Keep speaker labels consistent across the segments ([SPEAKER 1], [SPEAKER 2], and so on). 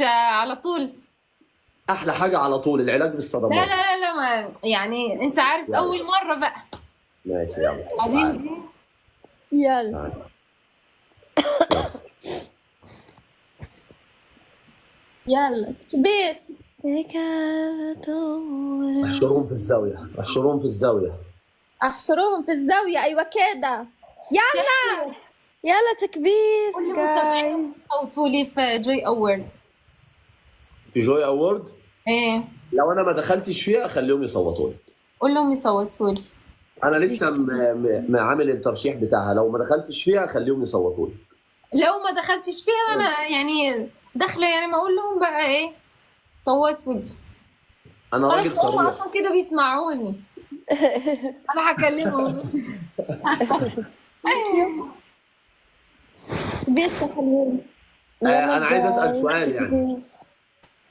[SPEAKER 1] على طول.
[SPEAKER 2] احلى حاجه على طول العلاج
[SPEAKER 1] لا
[SPEAKER 2] بالصدمات.
[SPEAKER 1] لا لا لا، ما يعني انت عارف
[SPEAKER 2] يعني
[SPEAKER 1] اول مرة بقى.
[SPEAKER 2] ماشي يلا
[SPEAKER 1] بعدين
[SPEAKER 2] تعالى
[SPEAKER 3] يلا
[SPEAKER 2] تعالى يلا.
[SPEAKER 3] يلا تكبيس.
[SPEAKER 2] احشرهم في الزاويه، احشرهم في الزاويه.
[SPEAKER 3] احشروهم في الزاوية، ايوه كده. يلا يلا تكبيس
[SPEAKER 1] كل
[SPEAKER 3] جايز.
[SPEAKER 1] متابعين صوتوا لي في جوي اوورد.
[SPEAKER 2] في جوي اوورد
[SPEAKER 1] ايه،
[SPEAKER 2] لو انا ما دخلتش فيها اخليهم يصوتوا لي.
[SPEAKER 1] قول لهم يصوتوا لي.
[SPEAKER 2] انا لسه عامل الترشيح بتاعها، لو ما دخلتش فيها اخليهم يصوتوا لي.
[SPEAKER 1] لو ما دخلتش فيها انا يعني داخله، يعني ما اقول لهم بقى ايه، صوتوا لي.
[SPEAKER 2] انا راجل
[SPEAKER 1] خلاص هم
[SPEAKER 2] صريح.
[SPEAKER 1] اصلا كده بيسمعوني. انا هكلمهم.
[SPEAKER 3] تكبيس خليهم.
[SPEAKER 2] انا عايز اسال سؤال يعني.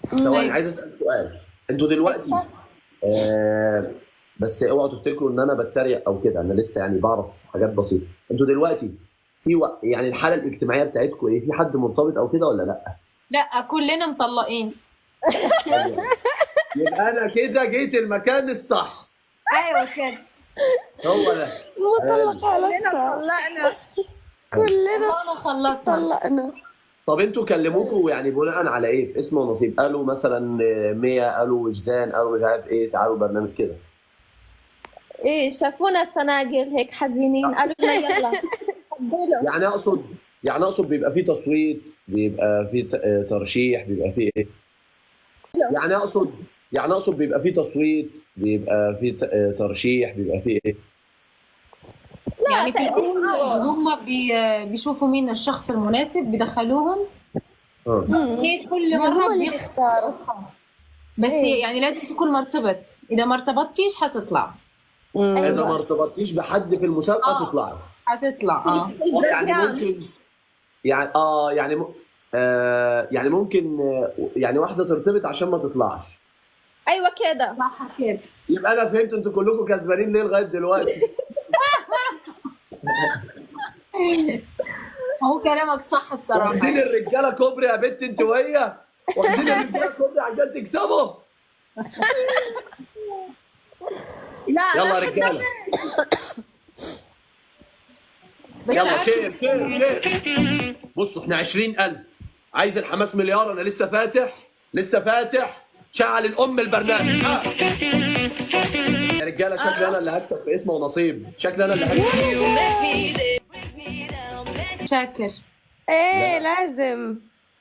[SPEAKER 2] ثواني عايز اسال سؤال. انتوا دلوقتي بس اوعوا تفتكروا ان انا بتريق او كده، انا لسه يعني بعرف حاجات بسيطه. انتوا دلوقتي في يعني الحاله الاجتماعيه بتاعتكم ايه؟ في حد مرتبط او كده ولا لا؟
[SPEAKER 1] لا كلنا مطلقين.
[SPEAKER 2] يبقى انا كده جيت المكان الصح.
[SPEAKER 1] ايوه كده.
[SPEAKER 2] هو ده.
[SPEAKER 3] مطلقة على
[SPEAKER 1] كلنا طلقنا.
[SPEAKER 3] كلنا
[SPEAKER 1] انا خلصنا.
[SPEAKER 3] طلقنا.
[SPEAKER 2] طب انتوا كلموكوا يعني بناء على ايه؟ في اسم ونصيب قالوا مثلا ميا، قالوا وجدان، قالوا مش عارف ايه، تعالوا برنامج كده.
[SPEAKER 3] ايه شافونا سناجل هيك حزينين قالوا لنا يلا تفضلوا.
[SPEAKER 2] يعني اقصد بيبقى فيه تصويت، بيبقى فيه ترشيح، بيبقى فيه ايه؟ يعني اقصد بيبقى فيه تصويت، بيبقى فيه ترشيح، بيبقى فيه ايه؟
[SPEAKER 1] يعني في الأول هم بيشوفوا مين الشخص المناسب بيدخلوهم. هيك كل
[SPEAKER 3] هم
[SPEAKER 1] مرة
[SPEAKER 3] اللي بيختاروا.
[SPEAKER 1] بس
[SPEAKER 3] إيه.
[SPEAKER 1] يعني لازم تكون مرتبط. إذا ما ارتبطتيش هتطلع.
[SPEAKER 2] اذا ما ارتبطتيش بحد في المسابقه تطلعي.
[SPEAKER 1] هتطلع.
[SPEAKER 2] يعني ممكن يعني ممكن يعني واحده ترتبط عشان ما تطلعش.
[SPEAKER 3] ايوه كده.
[SPEAKER 1] صح كده.
[SPEAKER 2] يبقى انا فهمت انتوا كلكم كسبانين ليه لغايه دلوقتي.
[SPEAKER 1] هو كلامك صح الصراحة.
[SPEAKER 2] واخدين الرجاله كوبري يا بنت انت وهي، واخدين الرجاله كوبري عشان تكسبوا.
[SPEAKER 3] لا
[SPEAKER 2] يلا يا رجاله يلا شير. بصوا احنا 20,000، عايز الحماس مليار. انا لسه فاتح شعل الام البرنامج. يا رجاله شكلي انا اللي هكسب في اسم ونصيب، شكلي انا اللي هكسب.
[SPEAKER 1] شاكر.
[SPEAKER 3] ايه لازم.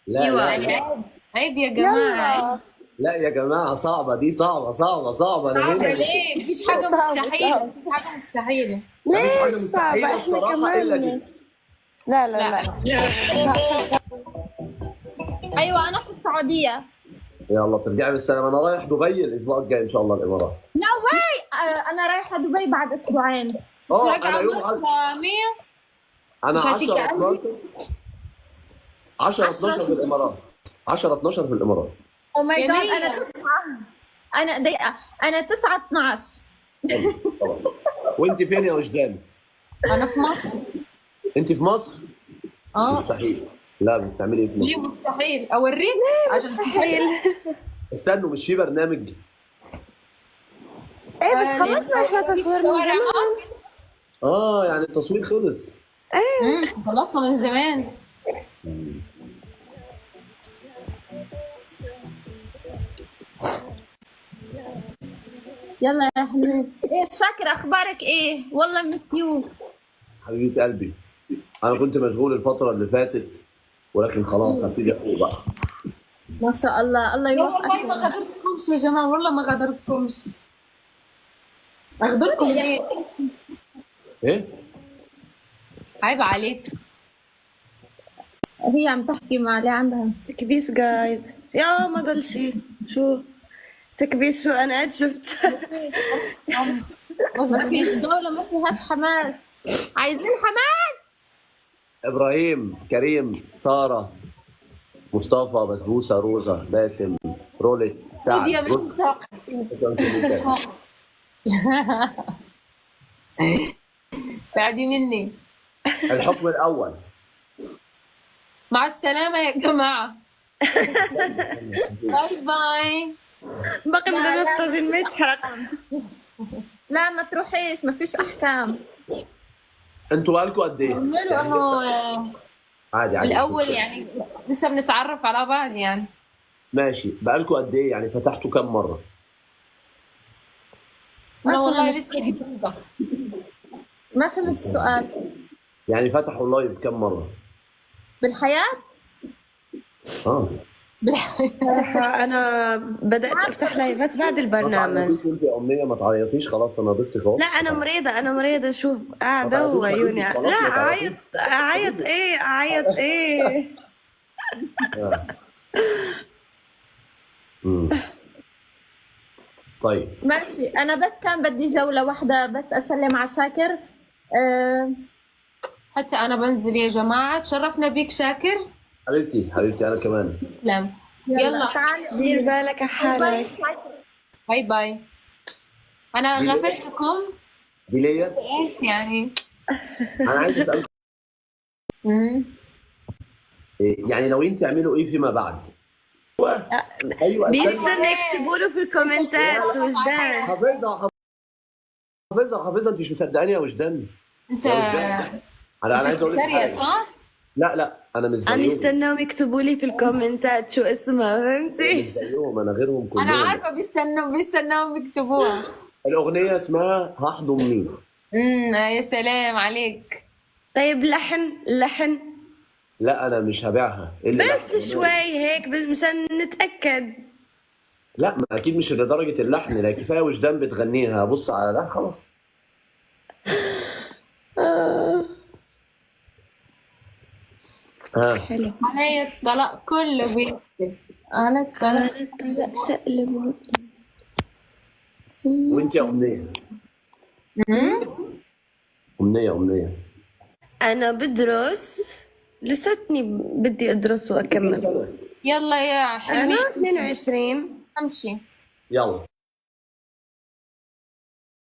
[SPEAKER 2] لا
[SPEAKER 1] ايوه
[SPEAKER 2] لا لا
[SPEAKER 1] عيب يا جماعة.
[SPEAKER 3] يلا
[SPEAKER 2] لا يا جماعه، صعبه دي، صعبه انا هنا.
[SPEAKER 1] ليه؟ مفيش حاجة
[SPEAKER 3] صعب.
[SPEAKER 1] مستحيلة. مفيش حاجة مستحيلة.
[SPEAKER 2] مفيش حاجه
[SPEAKER 3] ليش صعبة؟
[SPEAKER 2] مستحيله
[SPEAKER 3] احنا
[SPEAKER 2] الصراحه الا دي.
[SPEAKER 3] كمان. لا لا لا. ايوه انا في السعودية.
[SPEAKER 2] يلا ترجعي بالسلامه. انا رايح دبي الاسبوع الجاي ان شاء الله الامارات.
[SPEAKER 3] لا واي انا رايحة دبي بعد اسبوعين.
[SPEAKER 1] مش
[SPEAKER 2] انا
[SPEAKER 1] راجعة
[SPEAKER 2] يوم
[SPEAKER 1] مصر 100.
[SPEAKER 2] انا
[SPEAKER 1] مش هتيجي
[SPEAKER 2] 10 12 10 12 في الامارات. 10 12 في الامارات.
[SPEAKER 3] او ماي جاد
[SPEAKER 1] جميل.
[SPEAKER 3] انا 9. انا دقيقة انا 9 12.
[SPEAKER 2] خلاص. وانت فين يا وجدان؟
[SPEAKER 1] أنا في مصر.
[SPEAKER 2] انت في مصر؟
[SPEAKER 1] اه.
[SPEAKER 2] مستحيل. لا بتعملي ايه في
[SPEAKER 1] ليه
[SPEAKER 2] مصر؟
[SPEAKER 1] مستحيل؟ أوريك عشان
[SPEAKER 3] مستحيل.
[SPEAKER 2] استنوا، مش في برنامج؟
[SPEAKER 3] ايه بس خلصنا احنا تصوير من
[SPEAKER 1] شوارع
[SPEAKER 3] زمان.
[SPEAKER 2] يعني التصوير خلص.
[SPEAKER 1] خلصنا من زمان.
[SPEAKER 3] يلا يا حبيبي. ايه شاكر اخبارك ايه؟ والله مسيو.
[SPEAKER 2] حبيبه قلبي، انا كنت مشغول الفتره اللي فاتت، ولكن خلاص هبتدي افوق بقى.
[SPEAKER 3] ما شاء الله الله
[SPEAKER 1] لا والله
[SPEAKER 3] يوفقك.
[SPEAKER 1] ما غدرتكمش يا جماعة، والله ما غدرتكمش. أغدركم ليه؟
[SPEAKER 2] ايه؟
[SPEAKER 1] عيب عليك.
[SPEAKER 3] هي عم تحكي مع اللي عندها
[SPEAKER 4] تكبيس جايز. يا ما قال شيء شو تكبيس، شو انا قد شفت.
[SPEAKER 3] ما فيش دولة ما فيهاش حماس. عايزين حماس.
[SPEAKER 2] ابراهيم، كريم، ساره، مصطفى، بسبوسه، روزا، باسم، رولت، سعد،
[SPEAKER 1] يا مش مصدق. بعدي مني.
[SPEAKER 2] الحكم الاول.
[SPEAKER 1] مع السلامة يا جماعة. باي باي.
[SPEAKER 4] باقي بدنا الطاجين ما يتحرق.
[SPEAKER 3] لا ما تروحيش، ما فيش احكام.
[SPEAKER 2] انتوا بقالكم قد ايه؟
[SPEAKER 1] قلنا انه
[SPEAKER 2] عادي عادي.
[SPEAKER 1] الاول يعني لسه بنتعرف على بعض يعني.
[SPEAKER 2] ماشي، بقالكم قد ايه يعني؟ فتحتوا كم مره؟
[SPEAKER 1] لا والله لسه جديدة.
[SPEAKER 3] ما فهمت السؤال.
[SPEAKER 2] يعني فتحوا لايف كم مره؟
[SPEAKER 3] بالحياة؟
[SPEAKER 2] اه
[SPEAKER 4] صراحة أنا بدأت أفتح لايفات بعد البرنامج.
[SPEAKER 2] انت يا امنيه ما تعيطيش، خلاص انا ضفتك اهو.
[SPEAKER 4] لا أنا مريضة شوف قاعدة وعيوني. لا أعيط إيه.
[SPEAKER 2] طيب
[SPEAKER 3] ماشي، أنا بس كان بدي جولة واحدة بس أسلم على شاكر.
[SPEAKER 1] حتى انا بنزل يا جماعة. تشرفنا بيك شاكر.
[SPEAKER 2] حبيبتي انا كمان.
[SPEAKER 1] تسلم. يلا
[SPEAKER 3] تعالي.
[SPEAKER 4] دير بالك على حالك.
[SPEAKER 1] باي باي. انا غفلتكم
[SPEAKER 2] دي ليا.
[SPEAKER 1] ايش يعني؟
[SPEAKER 2] انا عايز اسالك يعني ناويين تعملوا ايه فيما بعد؟ ايوه
[SPEAKER 4] بيستنى يكتبوا له في الكومنتات وجدان.
[SPEAKER 2] حافظها انت مش مصدقاني يا وجدان؟
[SPEAKER 1] انت
[SPEAKER 2] يا وجدان انا عايز اقول لك
[SPEAKER 1] سكرية
[SPEAKER 2] حاجه.
[SPEAKER 1] صح؟
[SPEAKER 2] لا انا مش
[SPEAKER 4] عم
[SPEAKER 2] زيهم.
[SPEAKER 4] يستناهم يكتبوا لي في الكومنتات شو اسمها، فهمتي؟
[SPEAKER 2] مش زيهم، انا غيرهم كلهم.
[SPEAKER 1] انا عارفة بيستنوا يكتبوها.
[SPEAKER 2] الاغنيه اسمها هحضن مين.
[SPEAKER 1] يا سلام عليك.
[SPEAKER 4] طيب لحن
[SPEAKER 2] لا انا مش هبيعها
[SPEAKER 4] بس شوي هيك مشان نتأكد.
[SPEAKER 2] لا ما اكيد مش لدرجه اللحن، لا كفايه وجدان بتغنيها. ابص على ده خلاص.
[SPEAKER 4] حلو.
[SPEAKER 1] علي الطلاق كله بيكتب. على الطلاق.
[SPEAKER 4] طلع شقلب.
[SPEAKER 2] وانت يا امنيه؟ امنيه
[SPEAKER 4] أنا بدرس، لساتني بدي أدرس وأكمل.
[SPEAKER 1] يلا يا حلوين
[SPEAKER 4] أنا 22.
[SPEAKER 1] امشي.
[SPEAKER 2] يلا